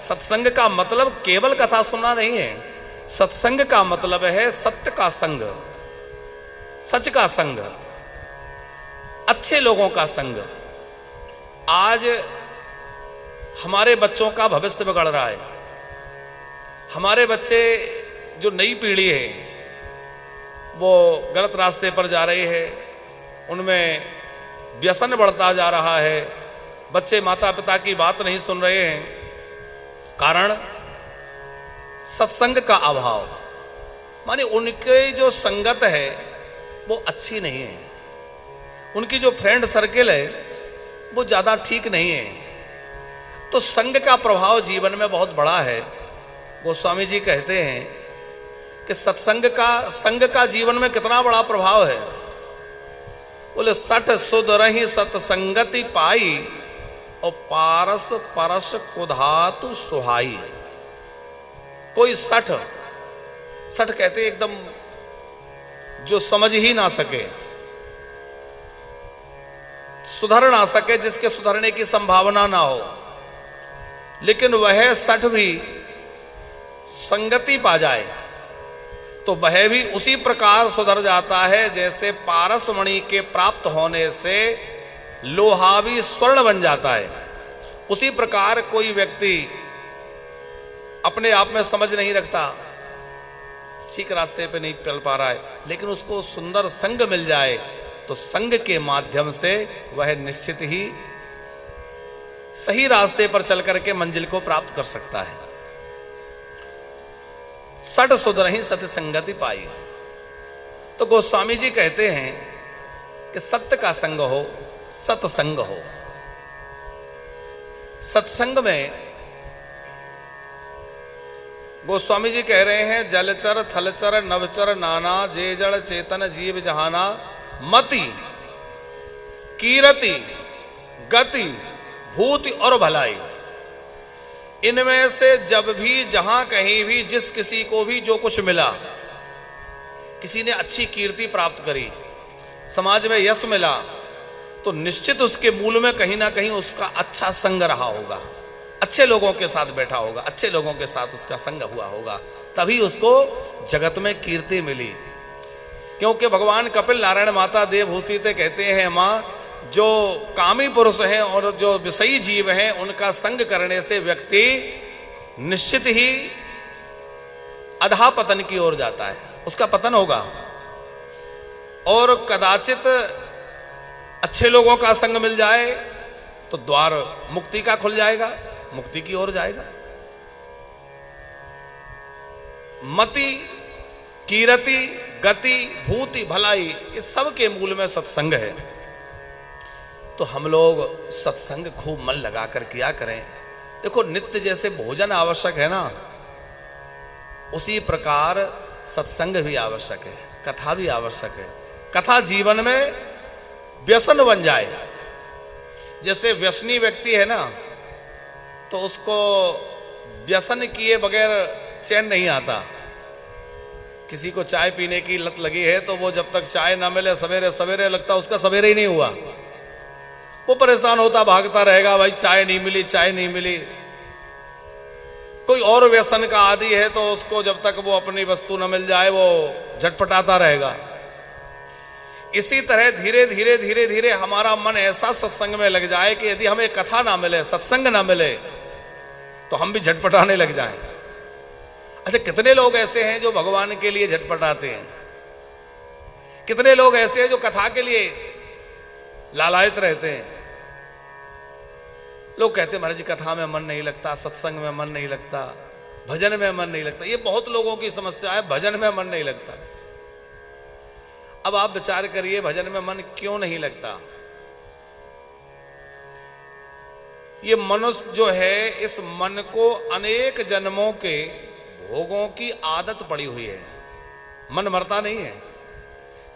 सत्संग का मतलब केवल कथा सुनना नहीं है। सत्संग का मतलब है सत्य का संग, सच का संग, अच्छे लोगों का संग। आज हमारे बच्चों का भविष्य बिगड़ रहा है। हमारे बच्चे जो नई पीढ़ी है वो गलत रास्ते पर जा रही है, उनमें व्यसन बढ़ता जा रहा है। बच्चे माता पिता की बात नहीं सुन रहे हैं। कारण सत्संग का अभाव, माने उनके जो संगत है वो अच्छी नहीं है, उनकी जो फ्रेंड सर्किल है वो ज्यादा ठीक नहीं है। तो संग का प्रभाव जीवन में बहुत बड़ा है। गोस्वामी जी कहते हैं कि संग का जीवन में कितना बड़ा प्रभाव है। बोले सठ सुध रही सत्संगति पाई और पारस परस कुधातु सुहाई। कोई सठ कहते एकदम जो समझ ही ना सके, सुधर ना सके, जिसके सुधरने की संभावना ना हो, लेकिन वह सठ भी संगति पा जाए तो वह भी उसी प्रकार सुधर जाता है जैसे पारस मणि के प्राप्त होने से लोहा भी स्वर्ण बन जाता है। उसी प्रकार कोई व्यक्ति अपने आप में समझ नहीं रखता, ठीक रास्ते पे नहीं चल पा रहा है, लेकिन उसको सुंदर संग मिल जाए तो संग के माध्यम से वह निश्चित ही सही रास्ते पर चल करके मंजिल को प्राप्त कर सकता है। सठ सुध रही सत्य संगति पाई। तो गोस्वामी जी कहते हैं कि सत्य का संग हो, सत्संग हो। सत्संग में गोस्वामी जी कह रहे हैं जलचर थलचर नवचर नाना जे जड़ चेतन जीव जहाना मति कीरति गति भूति और भलाई। इनमें से जब भी जहां कहीं भी जिस किसी को भी जो कुछ मिला, किसी ने अच्छी कीर्ति प्राप्त करी, समाज में यश मिला, तो निश्चित उसके मूल में कहीं ना कहीं उसका अच्छा संग रहा होगा, अच्छे लोगों के साथ बैठा होगा, अच्छे लोगों के साथ उसका संग हुआ होगा, तभी उसको जगत में कीर्ति मिली। क्योंकि भगवान कपिल नारायण माता देवभूषिते कहते हैं, मां जो कामी पुरुष हैं और जो विषयी जीव हैं उनका संग करने से व्यक्ति निश्चित ही अधःपतन की ओर जाता है, उसका पतन होगा। और कदाचित अच्छे लोगों का संग मिल जाए तो द्वार मुक्ति का खुल जाएगा, मुक्ति की ओर जाएगा। मति कीरति गति भूति भलाई, इस सब के मूल में सत्संग है। तो हम लोग सत्संग खूब मन लगाकर किया करें। देखो नित्य जैसे भोजन आवश्यक है ना, उसी प्रकार सत्संग भी आवश्यक है, कथा भी आवश्यक है। कथा जीवन में व्यसन बन जाए। जैसे व्यसनी व्यक्ति है ना, तो उसको व्यसन किए बगैर चैन नहीं आता। किसी को चाय पीने की लत लगी है तो वो जब तक चाय ना मिले सवेरे सवेरे लगता उसका सवेरे ही नहीं हुआ, वो परेशान होता भागता रहेगा, भाई चाय नहीं मिली, चाय नहीं मिली। कोई और व्यसन का आदी है तो उसको जब तक वो अपनी वस्तु न मिल जाए वो झटपटाता रहेगा। इसी तरह धीरे धीरे धीरे धीरे हमारा मन ऐसा सत्संग में लग जाए कि यदि हमें कथा ना मिले, सत्संग ना मिले, तो हम भी झटपटाने लग जाएं। अच्छा, कितने लोग ऐसे हैं जो भगवान के लिए झटपटाते हैं? कितने लोग ऐसे हैं जो कथा के लिए लालायित रहते हैं? लोग कहते हैं महाराज जी कथा में मन नहीं लगता, सत्संग में मन नहीं लगता, भजन में मन नहीं लगता। ये बहुत लोगों की समस्या है, भजन में मन नहीं लगता। अब आप विचार करिए, भजन में मन क्यों नहीं लगता? ये मनुष्य जो है, इस मन को अनेक जन्मों के भोगों की आदत पड़ी हुई है। मन मरता नहीं है।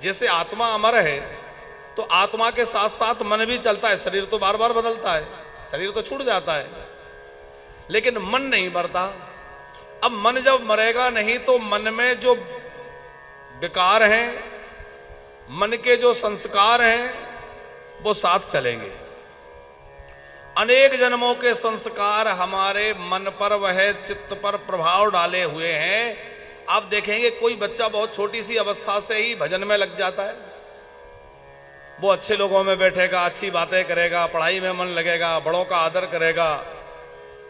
जैसे आत्मा अमर है तो आत्मा के साथ साथ मन भी चलता है। शरीर तो बार बार बदलता है, शरीर तो छूट जाता है, लेकिन मन नहीं मरता। अब मन जब मरेगा नहीं तो मन में जो विकार हैं, मन के जो संस्कार हैं वो साथ चलेंगे। अनेक जन्मों के संस्कार हमारे मन पर वह चित्त पर प्रभाव डाले हुए हैं। आप देखेंगे कोई बच्चा बहुत छोटी सी अवस्था से ही भजन में लग जाता है, वो अच्छे लोगों में बैठेगा, अच्छी बातें करेगा, पढ़ाई में मन लगेगा, बड़ों का आदर करेगा।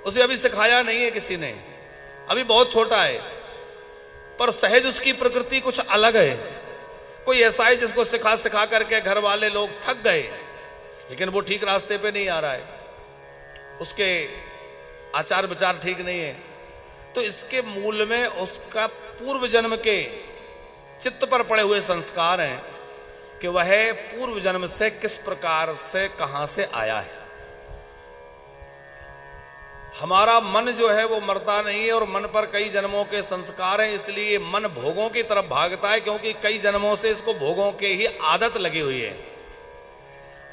उसे अभी सिखाया नहीं है किसी ने, अभी बहुत छोटा है, पर सहज उसकी प्रकृति कुछ अलग है। कोई ऐसा है जिसको सिखा सिखा करके घर वाले लोग थक गए, लेकिन वो ठीक रास्ते पे नहीं आ रहा है, उसके आचार विचार ठीक नहीं है। तो इसके मूल में उसका पूर्व जन्म के चित्त पर पड़े हुए संस्कार हैं कि वह पूर्व जन्म से किस प्रकार से कहां से आया है। हमारा मन जो है वो मरता नहीं है, और मन पर कई जन्मों के संस्कार हैं, इसलिए मन भोगों की तरफ भागता है, क्योंकि कई जन्मों से इसको भोगों के ही आदत लगी हुई है।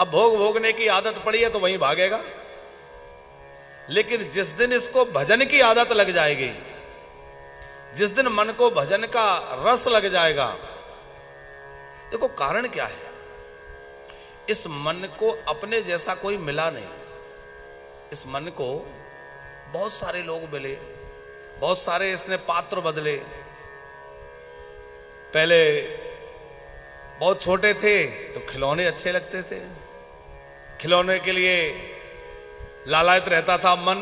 अब भोग भोगने की आदत पड़ी है तो वहीं भागेगा। लेकिन जिस दिन इसको भजन की आदत लग जाएगी, जिस दिन मन को भजन का रस लग जाएगा, देखो कारण क्या है, इस मन को अपने जैसा कोई मिला नहीं। इस मन को बहुत सारे लोग मिले, बहुत सारे इसने पात्र बदले। पहले बहुत छोटे थे तो खिलौने अच्छे लगते थे, खिलौने के लिए लालायित रहता था मन।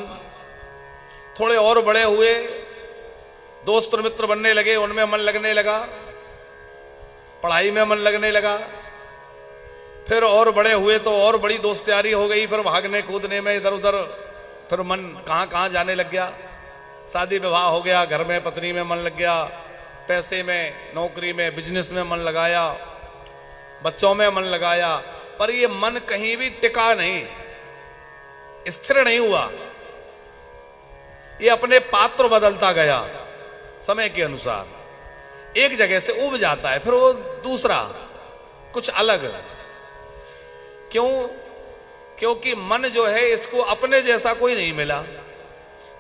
थोड़े और बड़े हुए, दोस्त और मित्र बनने लगे, उनमें मन लगने लगा, पढ़ाई में मन लगने लगा। फिर और बड़े हुए तो और बड़ी दोस्तियारी हो गई, फिर भागने कूदने में इधर उधर, फिर मन कहां कहां जाने लग गया। शादी विवाह हो गया, घर में पत्नी में मन लग गया, पैसे में, नौकरी में, बिजनेस में मन लगाया, बच्चों में मन लगाया, पर ये मन कहीं भी टिका नहीं, स्थिर नहीं हुआ। ये अपने पात्र बदलता गया समय के अनुसार, एक जगह से उब जाता है, फिर वो दूसरा कुछ अलग। क्यों? क्योंकि मन जो है इसको अपने जैसा कोई नहीं मिला।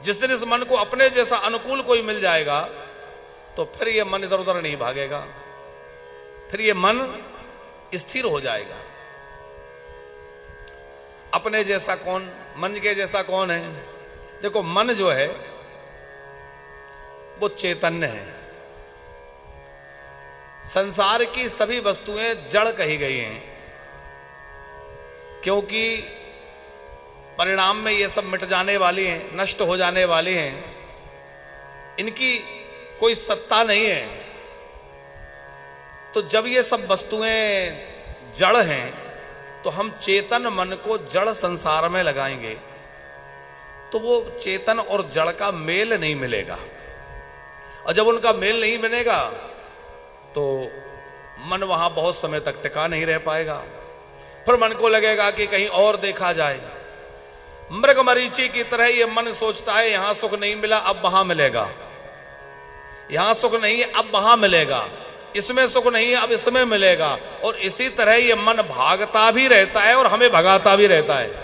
जिस दिन इस मन को अपने जैसा अनुकूल कोई मिल जाएगा तो फिर ये मन इधर उधर नहीं भागेगा, फिर ये मन स्थिर हो जाएगा। अपने जैसा कौन, मन के जैसा कौन है? देखो, मन जो है वो चैतन्य है। संसार की सभी वस्तुएं जड़ कही गई हैं, क्योंकि परिणाम में ये सब मिट जाने वाली हैं, नष्ट हो जाने वाली हैं, इनकी कोई सत्ता नहीं है। तो जब ये सब वस्तुएं जड़ हैं तो हम चेतन मन को जड़ संसार में लगाएंगे तो वो चेतन और जड़ का मेल नहीं मिलेगा, और जब उनका मेल नहीं बनेगा तो मन वहां बहुत समय तक टिका नहीं रह पाएगा। फिर मन को लगेगा कि कहीं और देखा जाए। मृग मरीचि की तरह ये मन सोचता है यहां सुख नहीं मिला, अब वहां मिलेगा, यहां सुख नहीं है, अब वहां मिलेगा, इसमें सुख नहीं है, अब इसमें मिलेगा। और इसी तरह ये मन भागता भी रहता है और हमें भगाता भी रहता है।